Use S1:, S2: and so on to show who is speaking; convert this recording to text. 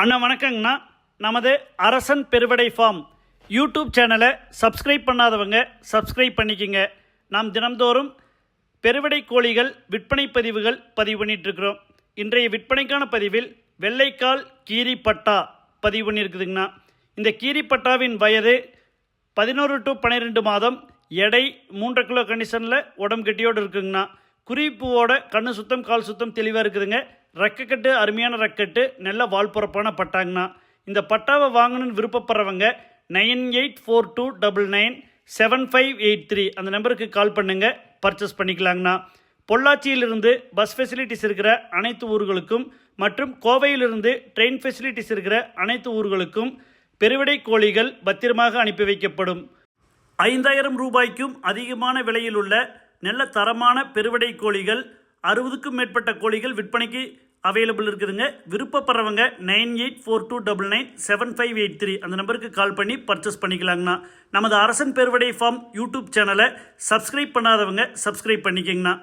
S1: அண்ணா வணக்கங்கண்ணா. நமது அரசன் பெருவடை form YouTube சேனலை சப்ஸ்கிரைப் பண்ணாதவங்க சப்ஸ்கிரைப் பண்ணிக்கோங்க. நாம் தினம்தோறும் பெருவடை கோழிகள் விற்பனை பதிவுகள் பதிவு பண்ணிகிட்ருக்குறோம். இன்றைய விற்பனைக்கான பதிவில் வெள்ளைக்கால் கீரிப்பட்டா பதிவு பண்ணியிருக்குதுங்கண்ணா. இந்த கீரிப்பட்டாவின் வயது 11 to 12 மாதம், எடை 3 கிலோ கண்டிஷனில் உடம்பு கட்டியோடு இருக்குங்கண்ணா. குறிப்போட கண்ணு சுத்தம் கால் சுத்தம் தெளிவாக இருக்குதுங்க. ரெக்கக்கட்டு அருமையான ரெக்கட்டு, நல்ல வால்புறப்பான பட்டாங்கண்ணா. இந்த பட்டாவை வாங்கணுன்னு விருப்பப்படுறவங்க 9842997583 அந்த நம்பருக்கு கால் பண்ணுங்கள், பர்ச்சேஸ் பண்ணிக்கலாங்கண்ணா. பொள்ளாச்சியிலிருந்து பஸ் ஃபெசிலிட்டிஸ் இருக்கிற அனைத்து ஊர்களுக்கும் மற்றும் கோவையிலிருந்து ட்ரெயின் ஃபெசிலிட்டிஸ் இருக்கிற அனைத்து ஊர்களுக்கும் பெருவிடை கோழிகள் பத்திரமாக அனுப்பி வைக்கப்படும். 5000 ரூபாய்க்கும் அதிகமான விலையில் உள்ள நல்ல தரமான பெருவிடை கோழிகள், 60க்கும் மேற்பட்ட கோழிகள் விற்பனைக்கு அவைலபிள் இருக்குதுங்க. விருப்பப்படுறவங்க 9842997583 அந்த நம்பருக்கு கால் பண்ணி பர்ச்சேஸ் பண்ணிக்கலாங்கண்ணா. நமது அரசன் பெருவிடை ஃபார்ம் யூடியூப் சேனலை சப்ஸ்கிரைப் பண்ணாதவங்க சப்ஸ்கிரைப் பண்ணிக்கங்கண்ணா.